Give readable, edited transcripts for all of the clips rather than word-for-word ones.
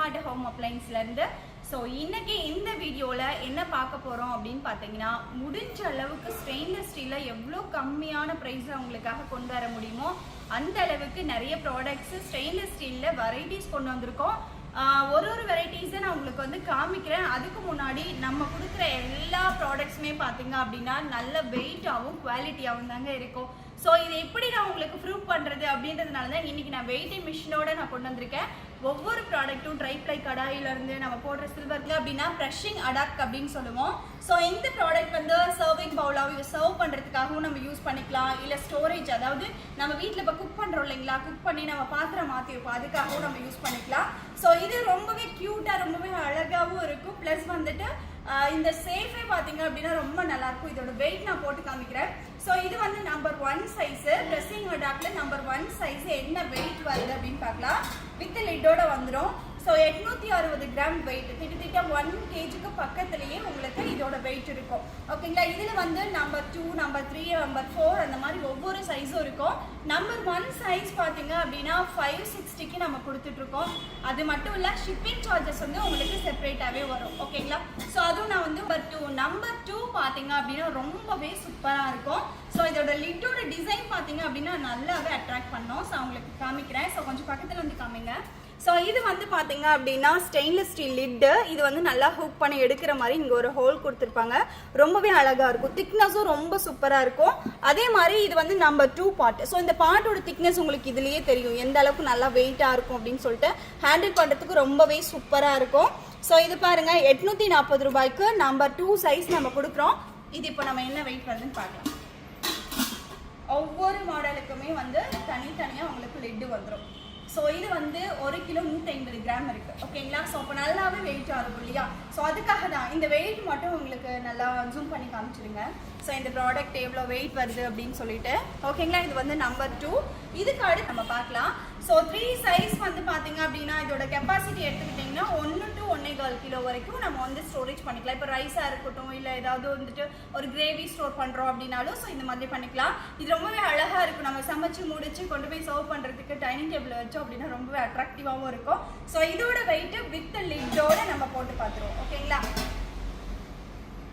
Smart home அப்ளையன்ஸ்லேருந்து. So இன்றைக்கி இந்த வீடியோவில் என்ன பார்க்க போகிறோம் அப்படின்னு பார்த்தீங்கன்னா, முடிஞ்ச அளவுக்கு ஸ்டெயின்லெஸ் ஸ்டீலில் எவ்வளோ கம்மியான ப்ரைஸில் உங்களுக்காக கொண்டு வர முடியுமோ அந்த அளவுக்கு நிறைய ப்ராடக்ட்ஸு ஸ்டெயின்லெஸ் ஸ்டீலில் வெரைட்டிஸ் கொண்டு வந்திருக்கோம். ஒரு வெரைட்டிஸை நான் உங்களுக்கு வந்து காமிக்கிறேன். அதுக்கு முன்னாடி நம்ம கொடுக்குற எல்லா ப்ராடக்ட்ஸுமே பார்த்தீங்க அப்படின்னா நல்ல வெயிட்டாகவும் குவாலிட்டியாகவும் தாங்க இருக்கும். ஸோ இதை எப்படி நான் உங்களுக்கு ப்ரூவ் பண்ணுறது அப்படின்றதுனால தான் இன்றைக்கி நான் வெயிட்டிங் மிஷினோட நான் கொண்டு வந்திருக்கேன். ஒவ்வொரு ப்ராடக்ட்டும் ட்ரை ப்ளை கடாயிலேருந்து நம்ம போடுற சில்வர் அப்படின்னா ப்ரஷிங் அடாப்ட் அப்படின்னு சொல்லுவோம். ஸோ இந்த ப்ராடக்ட் வந்து சர்விங் பவுலாகவும் சர்வ் பண்ணுறதுக்காகவும் நம்ம யூஸ் பண்ணிக்கலாம். இல்லை ஸ்டோரேஜ், அதாவது நம்ம வீட்டில் இப்போ குக் பண்ணுறோம் இல்லைங்களா, குக் பண்ணி நம்ம பாத்திரம் மாற்றி வைப்போம், அதுக்காகவும் நம்ம யூஸ் பண்ணிக்கலாம். ஸோ இது ரொம்பவே க்யூட்டாக ரொம்பவே அழகாகவும் இருக்கும். ப்ளஸ் வந்துட்டு இந்த சேஃபே பார்த்தீங்க அப்படின்னா ரொம்ப நல்லாயிருக்கும். இதோட வெயிட் நான் போட்டு காமிக்கிறேன். ஸோ இது வந்து நம்பர் 1 சைஸு. ப்ரெஸ்ஸிங் அடாப்டில் நம்பர் 1 சைஸு என்ன வெயிட் வருது அப்படின்னு பார்க்கலாம். வித் லிட்டோட வந்துடும். ஸோ 860 கிராம் வெயிட், கிட்டத்தட்ட 1 kgக்கு பக்கத்துலேயே உங்களுக்கு இதோட வெயிட் இருக்கும். ஓகேங்களா. இதில் வந்து நம்பர் 2, நம்பர் 3, நம்பர் 4 அந்த மாதிரி ஒவ்வொரு சைஸும் இருக்கும். நம்பர் 1 சைஸ் பார்த்தீங்க அப்படின்னா 560க்கு நம்ம கொடுத்துட்ருக்கோம். அது மட்டும் இல்லை, ஷிப்பிங் சார்ஜஸ் வந்து உங்களுக்கு செப்பரேட்டாகவே வரும். ஓகேங்களா. ஸோ அதுவும் நான் வந்து நம்பர் 2 பார்த்தீங்க அப்படின்னா ரொம்பவே சூப்பராக இருக்கும். ஸோ இதோட லிட்டோட டிசைன் பார்த்தீங்க அப்படின்னா நல்லாவே அட்ராக்ட் பண்ணோம். ஸோ உங்களுக்கு காமிக்கிறேன். ஸோ கொஞ்சம் பக்கத்தில் வந்து காமிங்க. ஸோ இது வந்து பார்த்தீங்க அப்படின்னா ஸ்டெயின்லெஸ் ஸ்டீல் லிட்டு. இது வந்து நல்லா ஹூக் பண்ணி எடுக்கிற மாதிரி இங்கே ஒரு ஹோல் கொடுத்துருப்பாங்க. ரொம்பவே அழகாக இருக்கும். திக்னஸும் ரொம்ப சூப்பராக இருக்கும். அதே மாதிரி இது வந்து நம்பர் 2 பார்ட். ஸோ இந்த பார்ட்டோட திக்னஸ் உங்களுக்கு இதுலேயே தெரியும் எந்த அளவுக்கு நல்லா வெயிட்டாக இருக்கும் அப்படின்னு சொல்லிட்டு. ஹேண்டில் பண்ணுறதுக்கு ரொம்பவே சூப்பராக இருக்கும். ஸோ இது பாருங்கள், 840 ரூபாய்க்கு நம்பர் 2 சைஸ் நம்ம கொடுக்குறோம். இது இப்போ நம்ம என்ன வெயிட் வருதுன்னு பார்க்கலாம். ஒவ்வொரு மாடலுக்குமே வந்து தனித்தனியாக உங்களுக்கு லிட்டு வந்துடும். ஸோ இது வந்து 1 கிலோ 150 கிராம் இருக்குது. ஓகேங்களா. ஸோ இப்போ நல்லாவே வெயிட்டாக இருக்கும் இல்லையா. ஸோ அதுக்காக தான் இந்த வெயிட் மட்டும் உங்களுக்கு நல்லா ஜூம் பண்ணி காமிச்சிடுங்க. ஸோ இந்த ப்ராடக்ட் எவ்வளோ வெயிட் வருது அப்படின்னு சொல்லிட்டு. ஓகேங்களா. இது வந்து நம்பர் 2. இதுக்கு அடுத்து நம்ம பார்க்கலாம். ஸோ 3 சைஸ் வந்து பார்த்தீங்க அப்படின்னா இதோட கெப்பாசிட்டி எடுத்துக்கிட்டிங்கன்னா 1 to 1.25 கிலோ வரைக்கும் நம்ம வந்து ஸ்டோரேஜ் பண்ணிக்கலாம். இப்போ ரைஸாக இருக்கட்டும், இல்லை ஏதாவது வந்துட்டு ஒரு கிரேவி ஸ்டோர் பண்ணுறோம் அப்படின்னாலும் ஸோ இந்த மாதிரி பண்ணிக்கலாம். இது ரொம்பவே அழகாக இருக்கும். நம்ம சமைச்சு முடிச்சு கொண்டு போய் சர்வ் பண்ணுறதுக்கு டைனிங் டேபிள் வச்சோம் அப்படின்னா ரொம்பவே அட்ராக்டிவாகவும் இருக்கும். ஸோ இதோட வெயிட்டு வித் லிட்டோட நம்ம போட்டு பார்த்துருவோம். ஓகேங்களா.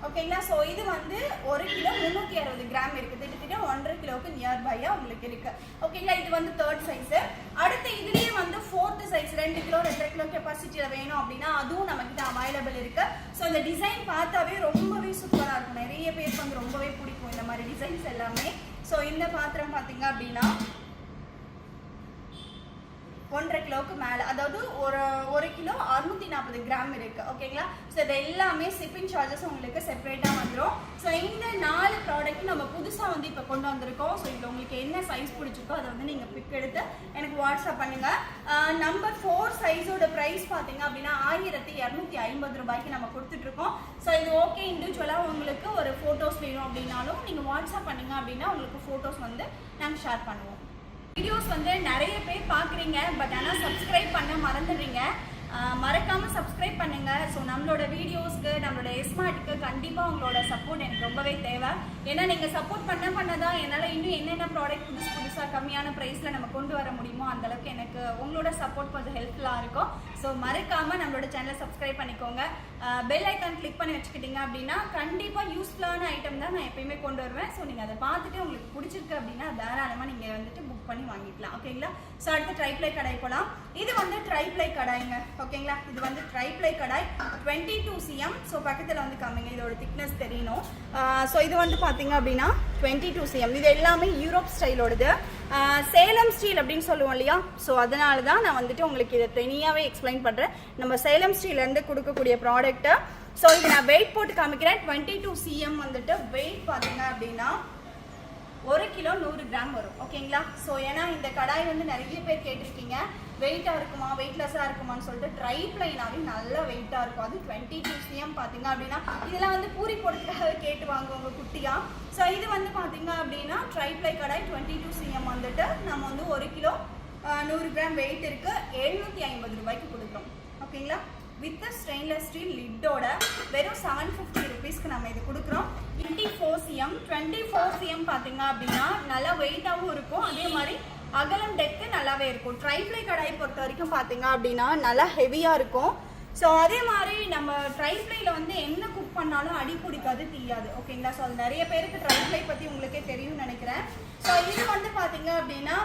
ஓகேங்களா. ஸோ இது வந்து 1 கிலோ 360 கிராம் இருக்குது. கிட்டத்தட்ட 1.5 கிலோவுக்கு நியர்பையாக உங்களுக்கு இருக்குது. ஓகேங்களா. இது வந்து 3rd சைஸு. அடுத்து இதுலேயே வந்து 4th சைஸ் 2 கிலோ 2.5 கிலோ கெப்பாசிட்டியில் வேணும் அப்படின்னா அதுவும் நம்மக்கிட்ட அவைலபிள் இருக்குது. ஸோ இந்த டிசைன் பார்த்தாவே ரொம்பவே சூப்பராக இருக்கும். நிறைய பேருக்கு வந்து ரொம்பவே பிடிக்கும் இந்த மாதிரி டிசைன்ஸ் எல்லாமே. ஸோ இந்த பாத்திரம் பார்த்தீங்க அப்படின்னா 1.5 கிலோவுக்கு மேலே, அதாவது ஒரு கிலோ 640 கிராம் இருக்குது. ஓகேங்களா. ஸோ இது எல்லாமே ஷிப்பிங் சார்ஜஸ் உங்களுக்கு செப்பரேட்டாக வந்துடும். ஸோ இந்த 4 ப்ராடக்ட் நம்ம புதுசாக வந்து இப்போ கொண்டு வந்திருக்கோம். ஸோ இதில் உங்களுக்கு என்ன சைஸ் பிடிச்சிருக்கோ அதை வந்து நீங்கள் பிக் எடுத்து எனக்கு வாட்ஸ்அப் பண்ணுங்கள். நம்பர் 4 சைஸோட ப்ரைஸ் பார்த்தீங்க அப்படின்னா 1250 ரூபாய்க்கு நம்ம கொடுத்துட்ருக்கோம். ஸோ இது ஓகே. இண்டிவிஜுவலாக உங்களுக்கு ஒரு ஃபோட்டோஸ் வேணும் அப்படின்னாலும் நீங்கள் வாட்ஸ்அப் பண்ணுங்க அப்படின்னா உங்களுக்கு ஃபோட்டோஸ் வந்து நாங்கள் ஷேர் பண்ணுவோம். வீடியோஸ் வந்து நிறைய பேர் பார்க்குறீங்க, பட் ஆனால் சப்ஸ்கிரைப் பண்ண மறந்துடுறீங்க. மறக்காமல் சப்ஸ்கிரைப் பண்ணுங்கள். ஸோ நம்மளோட வீடியோஸ்க்கு, நம்மளோட எஸ்மார்ட்டுக்கு கண்டிப்பாக உங்களோட சப்போர்ட் எனக்கு ரொம்பவே தேவை. ஏன்னா நீங்கள் சப்போர்ட் பண்ண தான் என்னால் இன்னும் என்னென்ன ப்ராடக்ட் புதுசாக கம்மியான ப்ரைஸில் நம்ம கொண்டு வர முடியுமோ அந்தளவுக்கு எனக்கு உங்களோட சப்போர்ட் கொஞ்சம் ஹெல்ப்ஃபுல்லாக இருக்கும். ஸோ மறக்காமல் நம்மளோட சேனலை சப்ஸ்கிரைப் பண்ணிக்கோங்க. பெல் ஐக்கான் கிளிக் பண்ணி வச்சுக்கிட்டீங்க அப்படின்னா கண்டிப்பாக யூஸ்ஃபுல்லான ஐட்டம் தான் நான் எப்பயுமே கொண்டு வருவேன். ஸோ நீங்கள் அதை பார்த்துட்டு உங்களுக்கு பிடிச்சிருக்கு அப்படின்னா தாராளமாக நீங்கள் வந்துட்டு புக் பண்ணி வாங்கிக்கலாம். ஓகேங்களா. ஸோ அடுத்து ட்ரைப்ளை கடாய் போகலாம். இது வந்து ட்ரைப்ளை கடாய்ங்க. ஓகேங்களா. இது வந்து ட்ரைப்ளை கடாய் 22 cm. ஸோ பக்கத்தில் வந்து காமிங்க, இதோட திக்னஸ் தெரியணும். ஸோ இது வந்து பார்த்தீங்க அப்படின்னா 22 cm. இது எல்லாமே யூரோப் ஸ்டைலோடது. சேலம் ஸ்டீல் அப்படின்னு சொல்லுவோம் இல்லையா. ஸோ அதனால தான் நான் வந்துட்டு உங்களுக்கு இதை தனியாகவே எக்ஸ்பிளைன் பண்ணுறேன். நம்ம சேலம் ஸ்டீல்லேருந்து கொடுக்கக்கூடிய ப்ராடக்ட்டு. ஸோ இது நான் வெயிட் போட்டு காமிக்கிறேன். 22 cm வந்துட்டு வெயிட் பார்த்தீங்க அப்படின்னா 1 கிலோ 100 கிராம் வரும். ஓகேங்களா. ஸோ ஏன்னா இந்த கடாய் வந்து நிறைய பேர் கேட்டிருக்கீங்க வெயிட்டாக இருக்குமா, வெயிட்லெஸ்ஸாக இருக்குமான்னு சொல்லிட்டு. ட்ரைப்ளைனாவே நல்ல வெயிட்டாக இருக்கும். அது 22 cm பார்த்தீங்க அப்படின்னா இதெல்லாம் வந்து பூரி போடுறதுக்காக கேட்டு வாங்குவாங்க குட்டியாக. ஸோ இது வந்து பார்த்தீங்க அப்படின்னா ட்ரைப்ளை கடாய் 22 cm வந்துட்டு நம்ம வந்து 1 கிலோ 100 கிராம் வெயிட் இருக்குது. 750 ரூபாய்க்கு கொடுக்குறோம். ஓகேங்களா. வித் ஸ்டெயின்லெஸ் ஸ்டீல் லிட்டோட வெறும் 750 ருபீஸ்க்கு நம்ம இது கொடுக்குறோம். 24 cm பார்த்தீங்க அப்படின்னா நல்லா வெயிட்டாகவும் இருக்கும். அதே மாதிரி அகலம் டெக்கு நல்லாவே இருக்கும். ட்ரைப்ளை கடாய் பொறுத்த வரைக்கும் பார்த்தீங்க அப்படின்னா நல்லா ஹெவியாக இருக்கும். ஸோ அதே மாதிரி நம்ம ட்ரைப்ளையில் வந்து என்ன குக் பண்ணாலும் அடி பிடிக்காது, தீயாது. ஓகேங்களா? ஸோ அது நிறைய பேருக்கு ட்ரைப்ளை பற்றி உங்களுக்கே தெரியும்னு நினைக்கிறேன். ஸோ இது வந்து பார்த்தீங்க அப்படின்னா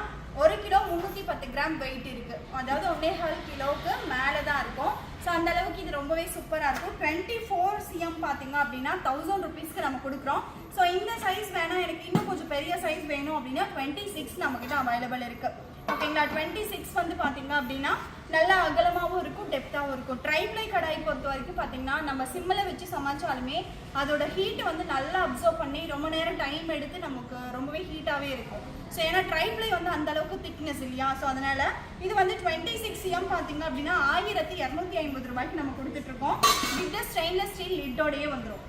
1 கிலோ 310 கிராம் வெயிட் இருக்குது. அதாவது 1.25 கிலோவுக்கு மேலே தான் இருக்கும். ஸோ அந்த அளவுக்கு இது ரொம்பவே சூப்பராக இருக்கும். 24 cm பார்த்தீங்க அப்படின்னா 1000 ருபீஸ்க்கு நம்ம கொடுக்குறோம். ஸோ இந்த சைஸ் வேணால் எனக்கு இன்னும் கொஞ்சம் பெரிய சைஸ் வேணும் அப்படின்னா 26 நம்மக்கிட்ட அவைலபிள் இருக்குது. ஓகேங்களா? 26 வந்து பார்த்தீங்க அப்படின்னா நல்லா அகலமாகவும் இருக்கும், டெப்த்தாகவும் இருக்கும். ட்ரைப்ளை கடாய் பொறுத்த வரைக்கும் பார்த்தீங்கன்னா நம்ம சிம்மில் வச்சு சமைச்சாலுமே அதோட ஹீட்டை வந்து நல்லா அப்சர்வ் பண்ணி ரொம்ப நேரம் டைம் எடுத்து நமக்கு ரொம்பவே ஹீட்டாகவே இருக்கும். ஸோ ஏன்னா ட்ரைப்ளை வந்து அந்த அளவுக்கு திக்னஸ் இல்லையா? ஸோ அதனால இது வந்து 26 cm பார்த்தீங்க அப்படின்னா 1250 ரூபாய்க்கு நம்ம கொடுத்துட்ருக்கோம். வித் ஸ்டெயின்லெஸ் ஸ்டீல் லிட்டோடையே வந்துடும்.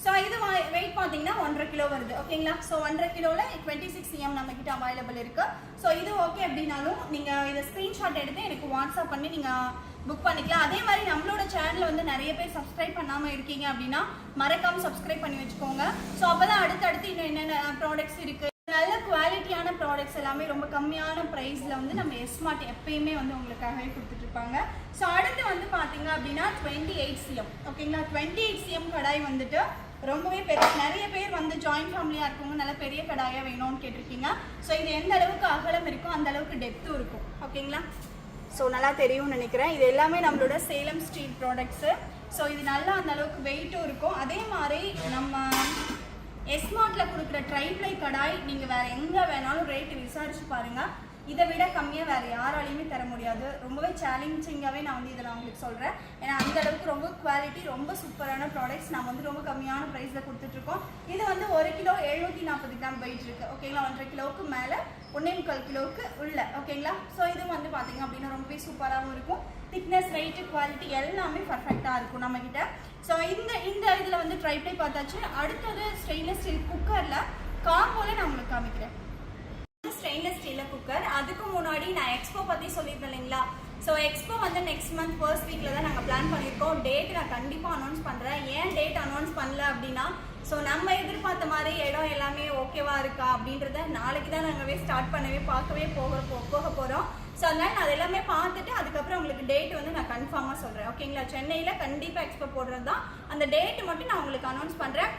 ஸோ இது வெயிட் பார்த்தீங்கன்னா 1.5 கிலோ வருது. ஓகேங்களா? ஸோ 1.5 கிலோவில் 26 cm நம்மக்கிட்ட அவைலபிள் இருக்குது. ஸோ இது ஓகே அப்படின்னாலும் நீங்கள் இதை ஸ்க்ரீன்ஷாட் எடுத்து எனக்கு வாட்ஸ்அப் பண்ணி நீங்கள் புக் பண்ணிக்கலாம். அதே மாதிரி நம்மளோட சேனலில் வந்து நிறைய பேர் சப்ஸ்கிரைப் பண்ணாமல் இருக்கீங்க அப்படின்னா மறக்காமல் சப்ஸ்கிரைப் பண்ணி வச்சுக்கோங்க. ஸோ அப்போ தான் அடுத்தடுத்து இன்னும் என்னென்ன ப்ராடக்ட்ஸ் இருக்குது, நல்ல குவாலிட்டியான ப்ராடக்ட்ஸ் எல்லாமே ரொம்ப கம்மியான ப்ரைஸில் வந்து நம்ம எஸ்மார்ட் எப்பயுமே வந்து உங்களுக்காகவே கொடுத்துட்ருப்பாங்க. ஸோ அடுத்து வந்து பார்த்தீங்க அப்படின்னா 28 cm. ஓகேங்களா? 28 cm கடாய் வந்துட்டு ரொம்பவே பெரிய, நிறைய பேர் வந்து ஜாயிண்ட் ஃபேமிலியாக இருக்கவங்க நல்ல பெரிய கடாயாக வேணும்னு கேட்டிருக்கீங்க. ஸோ இது எந்த அளவுக்கு அகலம் இருக்கும் அந்த அளவுக்கு டெப்த்தும் இருக்கும். ஓகேங்களா? ஸோ நல்லா தெரியும்னு நினைக்கிறேன். இது எல்லாமே நம்மளோட சேலம் ஸ்டீல் ப்ராடக்ட்ஸு. ஸோ இது நல்லா அந்த அளவுக்கு வெயிட்டும் இருக்கும். அதே மாதிரி நம்ம எஸ்மார்ட்டில் கொடுக்குற ட்ரைப்ளை கடாய் நீங்கள் வேறு எங்கே வேணாலும் ரேட்டு விசாரிச்சு பாருங்கள். இதை விட கம்மியாக வேறு யாராலையுமே தர முடியாது. ரொம்பவே சேலஞ்சிங்காகவே நான் வந்து இதை நான் உங்களுக்கு சொல்கிறேன். ஏன்னா அந்த அளவுக்கு ரொம்ப குவாலிட்டி, ரொம்ப சூப்பரான ப்ராடக்ட்ஸ் நம்ம வந்து ரொம்ப கம்மியான ப்ரைஸில் கொடுத்துட்ருக்கோம். இது வந்து 1 கிலோ 740 கிராம் வெயிட் இருக்குது. ஓகேங்களா? 1.5 கிலோவுக்கு மேலே 1.25 கிலோவுக்கு உள்ள. ஓகேங்களா? ஸோ இது வந்து பார்த்தீங்க அப்படின்னா ரொம்பவே சூப்பராகவும் இருக்கும். திக்னஸ், வெயிட்டு, குவாலிட்டி எல்லாமே பர்ஃபெக்டாக இருக்கும் நம்மக்கிட்ட. ஸோ இந்த இதில் வந்து ட்ரைப்ளை பார்த்தாச்சு. அடுத்தது ஸ்டெயின்லெஸ் ஸ்டீல் குக்கரில் காம்போவில் நான் உங்களுக்கு காமிக்கிறேன். Stainless steel cooker. அதுக்கு முன்னாடி நான் எக்ஸ்போ பற்றி சொல்லியிருந்தேன் இல்லைங்களா? ஸோ எக்ஸ்போ வந்து நெக்ஸ்ட் மந்த் ஃபர்ஸ்ட் வீக்கில் தான் நாங்கள் பிளான் பண்ணியிருக்கோம். டேட் நான் கண்டிப்பாக அனௌன்ஸ் பண்ணுறேன். ஏன் டேட் அனௌன்ஸ் பண்ணல அப்படின்னா, ஸோ நம்ம எதிர்பார்த்த மாதிரி இடம் எல்லாமே ஓகேவா இருக்கா அப்படின்றத நாளைக்கு தான் நாங்கள் ஸ்டார்ட் பண்ணவே பார்க்கவே போக போகிறோம். ஸோ அதனால் நான் அது எல்லாமே பார்த்துட்டு அதுக்கப்புறம் உங்களுக்கு டேட் வந்து நான் கன்ஃபார்மாக சொல்கிறேன். ஓகேங்களா? சென்னையில் கண்டிப்பாக எக்ஸ்போ போடுறது தான். அந்த டேட்டு மட்டும் நான் உங்களுக்கு அனௌன்ஸ் பண்ணுறேன்.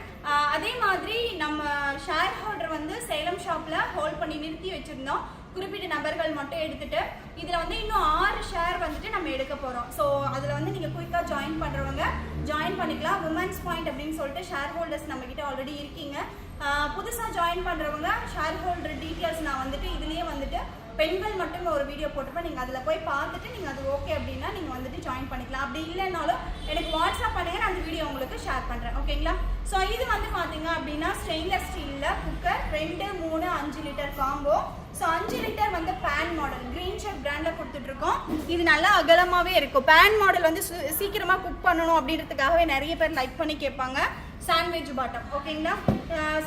அதே மாதிரி நம்ம ஷேர் ஹோல்டர் வந்து சேலம் ஷாப்பில் ஹோல்ட் பண்ணி நிறுத்தி வச்சுருந்தோம். குறிப்பிட்ட நபர்கள் மட்டும் எடுத்துகிட்டு இதில் வந்து இன்னும் 6 ஷேர் வந்துட்டு நம்ம எடுக்க போகிறோம். ஸோ அதில் வந்து நீங்கள் குயிக்காக ஜாயின் பண்ணுறவங்க ஜாயின் பண்ணிக்கலாம். உமன்ஸ் பாயிண்ட் அப்படின்னு சொல்லிட்டு ஷேர் ஹோல்டர்ஸ் நம்மக்கிட்ட ஆல்ரெடி இருக்கீங்க. புதுசாக ஜாயின் பண்ணுறவங்க ஷேர் ஹோல்டர் டீட்டெயில்ஸ் நான் வந்துட்டு இதுலேயே வந்துட்டு பெண்கள் மட்டும் ஒரு வீடியோ போட்டுப்பேன். நீங்கள் அதில் போய் பார்த்துட்டு நீங்கள் அது ஓகே அப்படின்னா நீங்கள் வந்துட்டு ஜாயின் பண்ணிக்கலாம். அப்படி இல்லைனாலும் எனக்கு வாட்ஸ்அப் பண்ணுங்க, நான் அந்த வீடியோ உங்களுக்கு ஷேர் பண்ணுறேன். ஓகேங்களா? ஸோ இது வந்து பார்த்தீங்க அப்படின்னா ஸ்டெயின்லெஸ் ஸ்டீலில் cooker 2, 3, 5 litre combo. So 5 litre வந்து பேன் மாடல் கிரீன் ஷெஃப் பிராண்டில் கொடுத்துட்ருக்கோம். இது நல்லா அகலமாகவே இருக்கும். பேன் மாடல் வந்து சீக்கிரமாக குக் பண்ணணும் அப்படின்றதுக்காகவே நிறைய பேர் லைக் பண்ணி கேட்பாங்க. Sandwich bottom. ஓகேங்களா?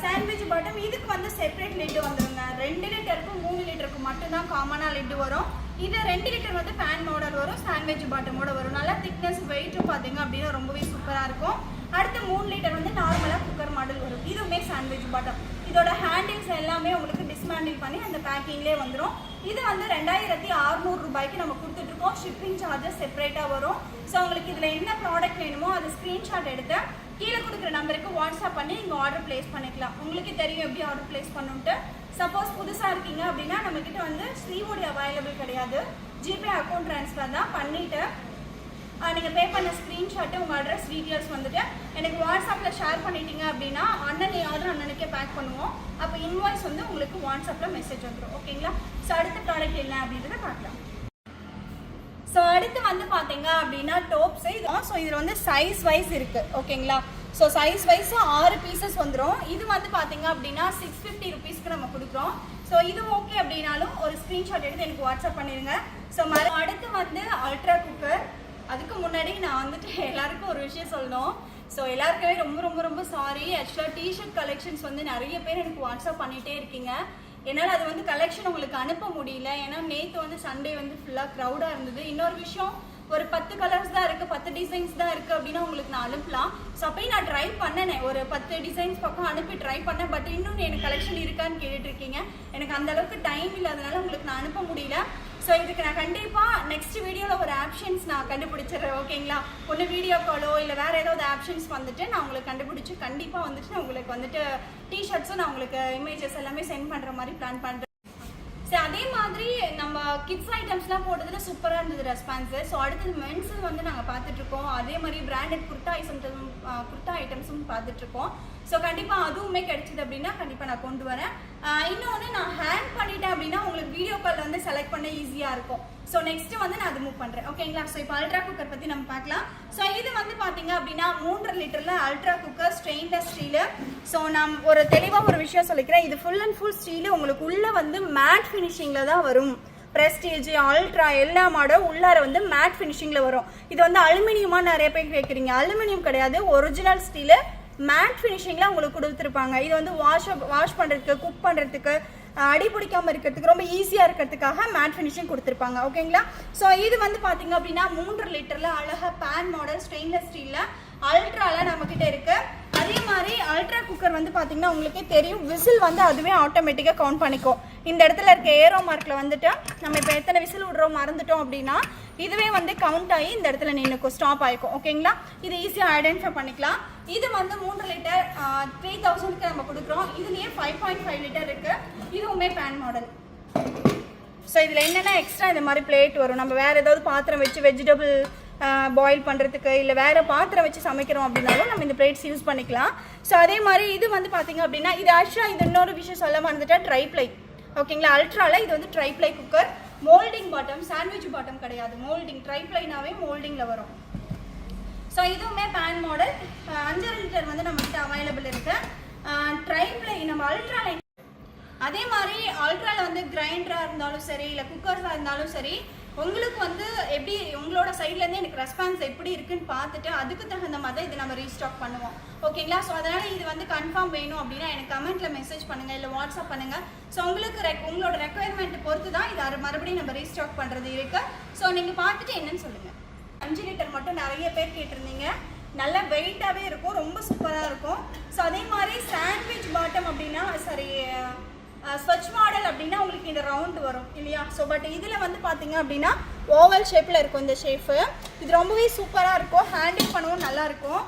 சாண்ட்விச் பாட்டம் இதுக்கு வந்து செப்பரேட் லிட்டு வந்துடுங்க. 2 லிட்டருக்கும் 3 லிட்டருக்கு மட்டும்தான் காமனாக லிட்டு வரும். இது 2 லிட்டர் வந்து பேன் மாடல் வரும், சாண்ட்விச் பாட்டமோட வரும். நல்லா திக்னஸ், வெயிட்டும் பார்த்தீங்க அப்படின்னா ரொம்பவே சூப்பராக இருக்கும். அடுத்து 3 லிட்டர் வந்து நார்மலாக குக்கர் மாடல் வரும். இதுவுமே சாண்ட்விச் பாட்டம். இதோட ஹேண்டில்ஸ் எல்லாமே உங்களுக்கு டிஸ்மேண்டில் பண்ணி அந்த பேக்கிங்லேயே வந்துடும். இது வந்து 2600 ரூபாய்க்கு நம்ம கொடுத்துட்ருக்கோம். ஷிப்பிங் சார்ஜஸ் செப்பரேட்டாக வரும். ஸோ உங்களுக்கு இதில் என்ன ப்ராடக்ட் வேணுமோ அதை ஸ்க்ரீன்ஷாட் எடுத்து கீழே கொடுக்குற நம்பருக்கு வாட்ஸ்அப் பண்ணி நீங்கள் ஆர்டர் பிளேஸ் பண்ணிக்கலாம். உங்களுக்கு தெரியும் எப்படி ஆர்டர் பிளேஸ் பண்ணுன்ட்டு. சப்போஸ் புதுசாக இருக்கீங்க அப்படின்னா நம்மக்கிட்ட வந்து ஸ்ரீவோடி அவைலபிள் கிடையாது. ஜிபே அக்கௌண்ட் ட்ரான்ஸ்ஃபர் தான் பண்ணிவிட்டு நீங்கள் பே பண்ண ஸ்க்ரீன்ஷாட்டு உங்கள் அட்ரஸ் டீட்டெயில்ஸ் வந்துட்டு எனக்கு வாட்ஸ்அப்பில் ஷேர் பண்ணிட்டீங்க அப்படின்னா ஆர்டர் அண்ணனுக்கே பேக் பண்ணுவோம். அப்போ இன்வாய்ஸ் வந்து உங்களுக்கு வாட்ஸ்அப்பில் மெசேஜ் வந்துடும். ஓகேங்களா? ஸோ அடுத்த ப்ராடக்ட் என்ன அப்படின்றத பார்க்கலாம். ஸோ அடுத்து வந்து பார்த்தீங்க அப்படின்னா டோப்ஸு. ஸோ இதில் வந்து சைஸ் வைஸ் இருக்குது. ஓகேங்களா? ஸோ சைஸ் வைஸ் 6 பீசஸ் வந்துடும். இது வந்து பார்த்தீங்க அப்படின்னா 650 ருபீஸ்க்கு நம்ம கொடுக்குறோம். ஸோ இது ஓகே அப்படின்னாலும் ஒரு ஸ்க்ரீன்ஷாட் எடுத்து எனக்கு வாட்ஸ்அப் பண்ணிடுங்க. ஸோ அடுத்து வந்து அல்ட்ரா குக்கர். அதுக்கு முன்னாடி நான் வந்துட்டு எல்லாருக்கும் ஒரு விஷயம் சொல்லணும். ஸோ எல்லாருக்குமே ரொம்ப ரொம்ப ரொம்ப சாரி. ஆக்சுவலாக டிஷர்ட் கலெக்ஷன்ஸ் வந்து நிறைய பேர் எனக்கு வாட்ஸ்அப் பண்ணிகிட்டே இருக்கீங்க. என்னால் அது வந்து கலெக்ஷன் உங்களுக்கு அனுப்ப முடியல. ஏன்னா நேற்று வந்து சண்டே வந்து ஃபுல்லாக க்ரௌடாக இருந்தது. இன்னொரு விஷயம் ஒரு 10 கலர்ஸ் தான் இருக்குது, 10 டிசைன்ஸ் தான் இருக்குது அப்படின்னா உங்களுக்கு நான் அனுப்பலாம். ஸோ அப்பயும் நான் ட்ரை பண்ணேன், ஒரு 10 டிசைன்ஸ் பக்கம் அனுப்பி ட்ரை பண்ணேன். பட் இன்னும் எனக்கு கலெக்ஷன் இருக்கான்னு கேட்டுட்ருக்கீங்க. எனக்கு அந்த அளவுக்கு டைம் இல்லாதனால உங்களுக்கு நான் அனுப்ப முடியல. ஸோ இதுக்கு நான் கண்டிப்பாக நெக்ஸ்ட் வீடியோவில் ஒரு ஆப்ஷன்ஸ் நான் கண்டுபிடிச்சிடுறேன். ஓகேங்களா? ஒன்று வீடியோ காலோ இல்லை வேறு ஏதாவது ஆப்ஷன்ஸ் வந்துட்டு நான் உங்களுக்கு கண்டுபிடிச்சி கண்டிப்பாக வந்துட்டு நான் உங்களுக்கு வந்துட்டு டிஷர்ட்ஸும் நான் உங்களுக்கு இமேஜஸ் எல்லாமே சென்ட் பண்ணுற மாதிரி பிளான் பண்ணுறேன். சரி, அதே மாதிரி நம்ம கிட்ஸ் ஐட்டம்ஸ்லாம் போட்டதுல சூப்பராக இருந்தது ரெஸ்பான்ஸு. ஸோ அடுத்தது மென்ஸு வந்து நாங்கள் பார்த்துட்ருக்கோம். அதே மாதிரி பிராண்டட் குர்த்தா ஐட்டம்ஸும் பார்த்துட்ருக்கோம். ஸோ கண்டிப்பாக அதுவுமே கிடைச்சிது அப்படின்னா கண்டிப்பாக நான் கொண்டு வரேன். இன்னொன்று நான் ஹேண்ட் பண்ணிட்டேன் அப்படின்னா உங்களுக்கு வீடியோ கால் வந்து செலக்ட் பண்ண ஈஸியாக இருக்கும். ஸோ நெக்ஸ்ட்டு வந்து நான் அது மூவ் பண்ணுறேன். ஓகேங்களா? ஸோ இப்போ அல்ட்ரா குக்கர் பற்றி நம்ம பார்க்கலாம். ஸோ இது வந்து பார்த்தீங்க அப்படின்னா 3 லிட்டரில் ultra cooker stainless steel. So நான் ஒரு தெளிவாக ஒரு விஷயம் சொல்லிக்கிறேன். இது ஃபுல் அண்ட் ஃபுல் ஸ்டீலு. உங்களுக்கு உள்ளே வந்து மேட் ஃபினிஷிங்கில் தான் வரும். ப்ரெஸ்டீஜ், அல்ட்ரா எல்லா மாடலும் உள்ளார வந்து மேட் ஃபினிஷிங்கில் வரும். இது வந்து அலுமினியமாக நிறைய பேர் கேட்குறீங்க. அலுமினியம் கிடையாது, ஒரிஜினல் ஸ்டீலு மேட் ஃபினிஷிங்கில் உங்களுக்கு கொடுத்துருப்பாங்க. இது வந்து வாஷ் பண்ணுறதுக்கு, குக் பண்ணுறதுக்கு, அடி பிடிக்காமல் இருக்கிறதுக்கு, ரொம்ப ஈஸியாக இருக்கிறதுக்காக மேட் ஃபினிஷிங் கொடுத்துருப்பாங்க. ஓகேங்களா? ஸோ இது வந்து பார்த்தீங்க அப்படின்னா 3 லிட்டரில் அழகாக பேன் மாடல் ஸ்டெயின்லெஸ் ஸ்டீலில் அல்ட்ராவில் நம்மக்கிட்ட இருக்குது. அதே மாதிரி அல்ட்ரா குக்கர் வந்து பார்த்தீங்கன்னா உங்களுக்கே தெரியும், விசில் வந்து அதுவே ஆட்டோமேட்டிக்காக கவுண்ட் பண்ணிக்கும். இந்த இடத்துல இருக்க ஏரோ மார்க்கில் வந்துட்டு நம்ம இப்போ எத்தனை விசில் விட்றோம் மறந்துட்டோம் அப்படின்னா இதுவே வந்து கவுண்ட் ஆகி இந்த இடத்துல நின்றுக்கும், ஸ்டாப் ஆகிக்கும். ஓகேங்களா? இது ஈஸியாக ஐடென்டிஃபை பண்ணிக்கலாம். இது வந்து 3 லிட்டர் 3000க்கு நம்ம கொடுக்குறோம். இதுலேயே 5.5 லிட்டர் இருக்குது. இதுவுமே பேன் மாடல். ஸோ இதில் என்னென்னா எக்ஸ்ட்ரா இந்த மாதிரி பிளேட் வரும். நம்ம வேறு ஏதாவது பாத்திரம் வச்சு வெஜிடபிள் பாயில் பண்ணுறதுக்கு இல்லை வேறு பாத்திரம் வச்சு சமைக்கிறோம் அப்படின்னாலும் நம்ம இந்த பிளேட்ஸ் யூஸ் பண்ணிக்கலாம். ஸோ அதே மாதிரி இது வந்து பார்த்திங்க அப்படின்னா இது ஆக்சுவலாக இது இன்னொரு விஷயம் சொல்ல மறந்துட்டா ட்ரைப்ளை. ஓகேங்களா? அல்ட்ராவில் இது வந்து tri-ply cooker. Moulding bottom, sandwich bottom கிடையாது, மோல்டிங். ட்ரைப்ளைனாவே மோல்டிங்கில் வரும். ஸோ இதுவுமே பேன் மாடல். 5 லிட்டர் வந்து நம்மகிட்ட அவைலபிள் இருக்குது. ட்ரைப்ளை நம்ம அல்ட்ராவில் அதே மாதிரி அல்ட்ராவில் வந்து கிரைண்டராக இருந்தாலும் சரி இல்லை குக்கர்ஸாக இருந்தாலும் சரி உங்களுக்கு வந்து எப்படி உங்களோட சைட்லேருந்து எனக்கு ரெஸ்பான்ஸ் எப்படி இருக்குன்னு பார்த்துட்டு அதுக்கு தகுந்த மாதிரி இது நம்ம ரீஸ்டாக் பண்ணுவோம். ஓகேங்களா? ஸோ அதனால் இது வந்து கன்ஃபார்ம் வேணும் அப்படின்னா எனக்கு கமெண்ட்டில் மெசேஜ் பண்ணுங்கள் இல்லை வாட்ஸ்அப் பண்ணுங்கள். ஸோ உங்களுக்கு உங்களோட ரெக்குயர்மெண்ட்டை பொறுத்து தான் இது மறுபடியும் நம்ம ரீஸ்டாக் பண்ணுறது இருக்குது. ஸோ நீங்கள் பார்த்துட்டு என்னன்னு சொல்லுங்கள். 5 லிட்டர் மட்டும் நிறைய பேர் கேட்டிருந்தீங்க. நல்ல வெயிட்டாகவே இருக்கும், ரொம்ப சூப்பராக இருக்கும். ஸோ அதே மாதிரி சாண்ட்விச் பாட்டம் அப்படின்னா சரி ஸ்வச் மாடல் அப்படின்னா உங்களுக்கு இந்த ரவுண்டு வரும் இல்லையா? ஸோ பட் இதில் வந்து பார்த்தீங்க அப்படின்னா ஓவல் ஷேப்பில் இருக்கும் இந்த ஷேப்பு. இது ரொம்பவே சூப்பராக இருக்கும், ஹேண்டில் பண்ணவும் நல்லாயிருக்கும்.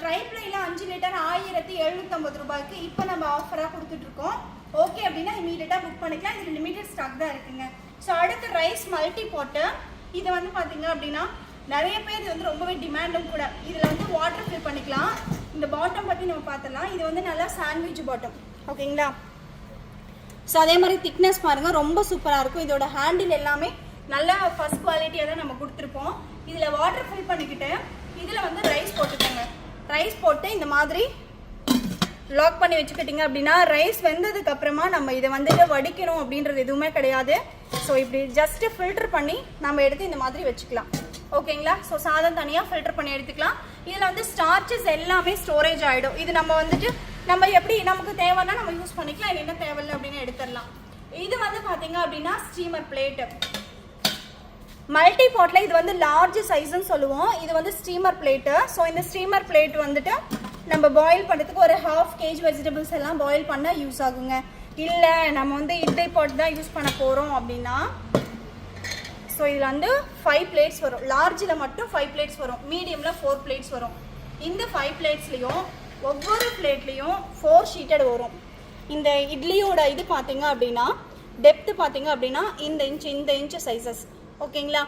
ட்ரைப்ளையில் 5 லிட்டர் 1750 ரூபாய்க்கு இப்போ நம்ம ஆஃபராக கொடுத்துட்ருக்கோம். ஓகே அப்படின்னா இமீடியட்டாக புக் பண்ணிக்கலாம். இது லிமிடெட் ஸ்டாக் தான் இருக்குங்க. ஸோ அடுத்து ரைஸ் மல்டி போட்டு இதை வந்து பார்த்தீங்க அப்படின்னா நிறைய பேர் இது வந்து ரொம்பவே டிமாண்டும் கூட. இதில் வந்து வாட்டர் ஃபில் பண்ணிக்கலாம். இந்த பாட்டம் பற்றி நம்ம பார்த்துடலாம். இது வந்து நல்லா சாண்ட்விச் பாட்டம். ஓகேங்களா? ஸோ அதே மாதிரி திக்னஸ் பாருங்கள், ரொம்ப சூப்பராக இருக்கும். இதோட ஹேண்டில் எல்லாமே நல்லா ஃபஸ்ட் குவாலிட்டியாக தான் நம்ம கொடுத்துருப்போம். இதில் வாட்டர் ஃபில் பண்ணிக்கிட்டு இதில் வந்து ரைஸ் போட்டுக்கோங்க. ரைஸ் போட்டு இந்த மாதிரி லாக் பண்ணி வச்சுக்கிட்டிங்க அப்படின்னா ரைஸ் வெந்ததுக்கு அப்புறமா நம்ம இதை வந்துட்டு வடிக்கணும் அப்படின்றது எதுவுமே கிடையாது. ஸோ இப்படி ஜஸ்ட்டு ஃபில்டர் பண்ணி நம்ம எடுத்து இந்த மாதிரி வச்சுக்கலாம். ஓகேங்களா? ஸோ சாதம் தனியாக ஃபில்டர் பண்ணி எடுத்துக்கலாம். இதில் வந்து ஸ்டார்ச்சஸ் எல்லாமே ஸ்டோரேஜ் ஆகிடும். இது நம்ம வந்துட்டு நம்ம எப்படி நமக்கு தேவைன்னா நம்ம யூஸ் பண்ணிக்கலாம், இது என்ன தேவையில்லை அப்படின்னு எடுத்துடலாம். இது வந்து பார்த்தீங்க அப்படின்னா ஸ்டீமர் பிளேட்டு மல்டி பாட்டில் இது வந்து லார்ஜ் சைஸ்ன்னு சொல்லுவோம். இது வந்து ஸ்டீமர் பிளேட்டு. ஸோ இந்த ஸ்டீமர் பிளேட் வந்துட்டு நம்ம பாயில் பண்ணுறதுக்கு ஒரு 1/2 kg வெஜிடபிள்ஸ் எல்லாம் பாயில் பண்ண யூஸ் ஆகுங்க. இல்லை நம்ம வந்து இட்லி பாட் தான் யூஸ் பண்ண போகிறோம் அப்படின்னா ஸோ இதில் வந்து 5 பிளேட்ஸ் வரும். லார்ஜில் மட்டும் 5 பிளேட்ஸ் வரும், மீடியமில் 4 பிளேட்ஸ் வரும். இந்த 5 பிளேட்ஸ்லேயும் ஒவ்வொரு பிளேட்லேயும் 4 ஷீட்டட் வரும். இந்த இட்லியோட இது பார்த்தீங்க அப்படின்னா டெப்த்து பார்த்தீங்க அப்படின்னா இந்த இன்ச்சு சைஸஸ். ஓகேங்களா?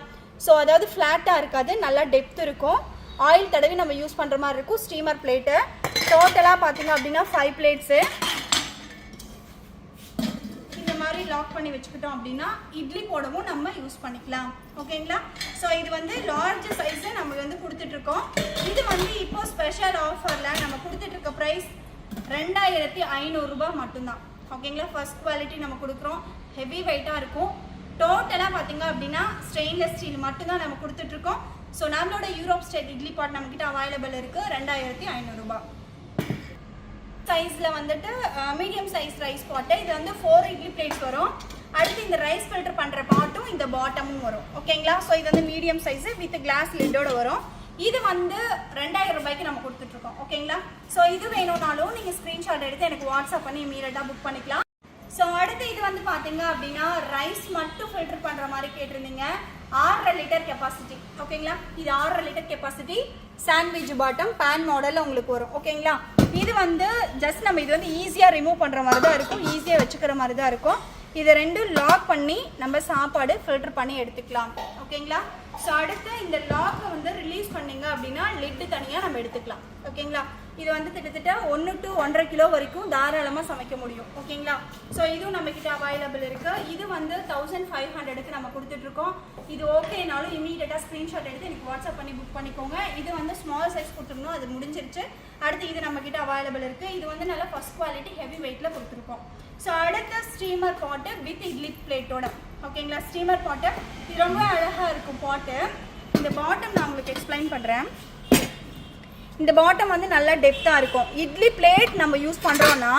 ஸோ அதாவது ஃப்ளாட்டாக இருக்காது, நல்லா டெப்த் இருக்கும். ஆயில் தடவி நம்ம யூஸ் பண்ணுற மாதிரி இருக்கும். ஸ்டீமர் பிளேட்டு டோட்டலாக பார்த்தீங்க அப்படின்னா 5 பிளேட்ஸு இந்த மாதிரி லாக் பண்ணி வச்சுக்கிட்டோம் அப்படின்னா இட்லி போடவும் நம்ம யூஸ் பண்ணிக்கலாம். ஓகேங்களா? ஸோ இது வந்து லார்ஜ் சைஸு நம்ம வந்து கொடுத்துட்ருக்கோம். இது வந்து இப்போ ஸ்பெஷல் ஆஃபரில் நம்ம கொடுத்துட்ருக்க ப்ரைஸ் 2500 ரூபாய் மட்டும்தான். ஓகேங்களா? ஃபர்ஸ்ட் குவாலிட்டி நம்ம கொடுக்குறோம், ஹெவி வெயிட்டாக இருக்கும். டோட்டலாக பார்த்தீங்க அப்படின்னா ஸ்டெயின்லெஸ் ஸ்டீல் மட்டும்தான் நம்ம கொடுத்துட்ருக்கோம். ஸோ நம்மளோட யூரோப் ஸ்டைல் இட்லி பாட் நம்மக்கிட்ட அவைலபிள் இருக்குது 2500 ரூபாய். சைஸில் வந்துட்டு மீடியம் சைஸ் ரைஸ் பாட்டு. இது வந்து 4 இட்லி பிளேட்ஸ் வரும். அடுத்து இந்த ரைஸ் ஃபில்டர் பண்ணுற பாட்டும் இந்த பாட்டமும் வரும் ஓகேங்களா. ஸோ இது வந்து மீடியம் சைஸு வித் கிளாஸ் லிட்டோட வரும். இது வந்து 2000 ரூபாய்க்கு நம்ம கொடுத்துட்ருக்கோம் ஓகேங்களா. ஸோ இது வேணும்னாலும் நீங்கள் ஸ்க்ரீன்ஷாட் எடுத்து எனக்கு வாட்ஸ்அப் பண்ணி இமீடியட்டாக புக் பண்ணிக்கலாம். ஸோ அடுத்து இது வந்து பார்த்தீங்க அப்படின்னா ரைஸ் மட்டும் ஃபில்டர் பண்ணுற மாதிரி கேட்டிருந்தீங்க. 6.5 லிட்டர் கெப்பாசிட்டி ஓகேங்களா. இது 6.5 litre capacity sandwich bottom pan மாடலில் உங்களுக்கு வரும் ஓகேங்களா. இது வந்து ஜஸ்ட் நம்ம இது வந்து ஈஸியாக ரிமூவ் பண்ணுற மாதிரி தான் இருக்கும், ஈஸியாக வச்சுக்கிற மாதிரி தான் இருக்கும். இதை ரெண்டும் லாக் பண்ணி நம்ம சாப்பாடு ஃபில்டர் பண்ணி எடுத்துக்கலாம் ஓகேங்களா. ஸோ அடுத்து இந்த லாக்கை வந்து ரிலீஸ் பண்ணிங்க அப்படின்னா லிட்டு தனியாக நம்ம எடுத்துக்கலாம் ஓகேங்களா. இது வந்து கிட்டத்தட்ட 1 to 1.5 கிலோ வரைக்கும் தாராளமாக சமைக்க முடியும் ஓகேங்களா. ஸோ இதுவும் நம்மக்கிட்ட அவைலபிள் இருக்குது. இது வந்து 1500க்கு நம்ம கொடுத்துட்ருக்கோம். இது ஓகேனாலும் இமீடியட்டாக ஸ்க்ரீன்ஷாட் எடுத்து எனக்கு வாட்ஸ்அப் பண்ணி புக் பண்ணிக்கோங்க. இது வந்து ஸ்மால் சைஸ் கொடுத்துருந்தோம், அது முடிஞ்சிருச்சு. அடுத்து இது நம்மக்கிட்ட அவைலபிள் இருக்குது. இது வந்து நல்லா ஃபஸ்ட் குவாலிட்டி ஹெவி வெயிட்டில் கொடுத்துருக்கோம். ஸோ அடுத்த ஸ்டீமர் பாட்டு வித் இட்லி பிளேட்டோட ஓகேங்களா. ஸ்டீமர் பாட்டு இது ரொம்ப அழகாக இருக்கும் பாட்டு. இந்த பாட்டம் நான் உங்களுக்கு எக்ஸ்பிளைன் பண்ணுறேன். இந்த பாட்டம் வந்து நல்லா டெப்த்தாக இருக்கும். இட்லி பிளேட் நம்ம யூஸ் பண்ணுறோன்னா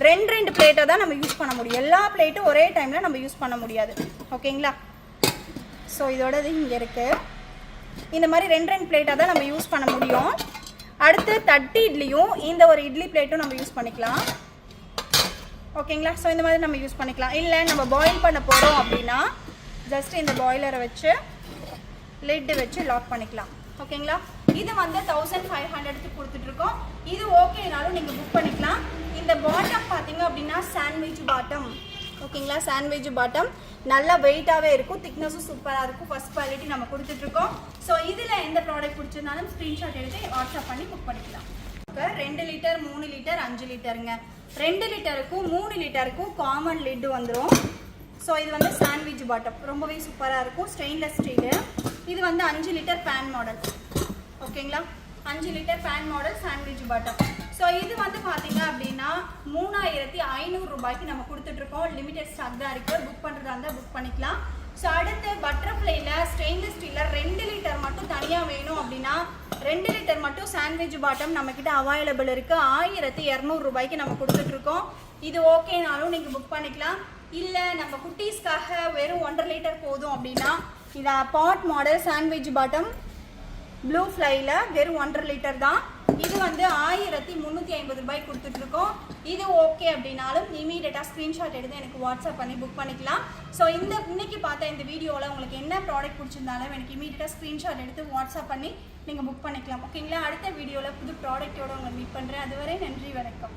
2 பிளேட்டை தான் நம்ம யூஸ் பண்ண முடியும். எல்லா பிளேட்டும் ஒரே டைமில் நம்ம யூஸ் பண்ண முடியாது ஓகேங்களா. ஸோ இதோடது இங்கே இருக்குது. இந்த மாதிரி 2 பிளேட்டாக தான் நம்ம யூஸ் பண்ண முடியும். அடுத்து தட்டு இட்லியும் இந்த ஒரு இட்லி பிளேட்டும் நம்ம யூஸ் பண்ணிக்கலாம் ஓகேங்களா. ஸோ இந்த மாதிரி நம்ம யூஸ் பண்ணிக்கலாம். இல்லை நம்ம பாயில் பண்ண போகிறோம் அப்படின்னா ஜஸ்ட் இந்த பாய்லரை வச்சு லிட்டு வச்சு லாக் பண்ணிக்கலாம் ஓகேங்களா. இது வந்து 1500க்கு கொடுத்துட்ருக்கோம். இது ஓகேனாலும் நீங்கள் புக் பண்ணிக்கலாம். இந்த பாட்டம் பார்த்தீங்க அப்படின்னா சாண்ட்விச் பாட்டம் ஓகேங்களா. சாண்ட்விச் பாட்டம் நல்லா வெயிட்டாகவே இருக்கும், திக்னஸும் சூப்பராக இருக்கும், ஃபஸ்ட் குவாலிட்டி நம்ம கொடுத்துட்ருக்கோம். ஸோ இதில் எந்த ப்ராடக்ட் பிடிச்சிருந்தாலும் ஸ்க்ரீன்ஷாட் எடுத்து வாட்ஸ்அப் பண்ணி புக் பண்ணிக்கலாம். இப்போ 2 லிட்டர் 3 லிட்டர் 5 லிட்டருங்க. 2 லிட்டருக்கும் 3 லிட்டருக்கும் காமன் லிட்டு வந்துடும். ஸோ இது வந்து சாண்ட்விச் பாட்டம் ரொம்பவே சூப்பராக இருக்கும், ஸ்டெயின்லெஸ் ஸ்டீலு. இது வந்து 5 லிட்டர் பேன் மாடல் ஓகேங்களா. 5 litre pan model sandwich bottom. So இது வந்து பார்த்தீங்க அப்படின்னா 3500 ரூபாய்க்கு நம்ம கொடுத்துட்ருக்கோம். லிமிடெட் ஸ்டாக் தான் இருக்குது, புக் பண்ணுறதா இருந்தால் புக் பண்ணிக்கலாம். ஸோ அடுத்து பட்டர்ஃப்ளைல ஸ்டெயின்லெஸ் ஸ்டீலில் 2 லிட்டர் மட்டும் தனியாக வேணும் அப்படின்னா 2 லிட்டர் மட்டும் சாண்ட்விச் பாட்டம் நம்மக்கிட்ட அவைலபிள் இருக்குது. 1200 ரூபாய்க்கு நம்ம கொடுத்துட்ருக்கோம். இது ஓகேனாலும் நீங்கள் புக் பண்ணிக்கலாம். இல்லை நம்ம குட்டீஸ்க்காக வெறும் 1.5 லிட்டர் போதும் அப்படின்னா இதை பாட் மாடல் சாண்ட்விச் பாட்டம் ப்ளூ ஃப்ளைல வெறும் 1.5 லிட்டர் தான். இது வந்து 1350 ரூபாய்க்கு கொடுத்துட்ருக்கோம். இது ஓகே அப்படின்னாலும் இமீடியட்டாக ஸ்க்ரீன்ஷாட் எடுத்து எனக்கு வாட்ஸ்அப் பண்ணி புக் பண்ணிக்கலாம். ஸோ இன்னைக்கு பார்த்த இந்த வீடியோவில் உங்களுக்கு என்ன ப்ராடக்ட் பிடிச்சிருந்தாலும் எனக்கு இமீடியட்டாக ஸ்க்ரீன்ஷாட் எடுத்து வாட்ஸ்அப் பண்ணி நீங்கள் புக் பண்ணிக்கலாம் ஓகேங்களா. அடுத்த வீடியோவில் புது ப்ராடக்ட்டோட உங்களை மீட் பண்ணுறேன். அதுவரை நன்றி, வணக்கம்.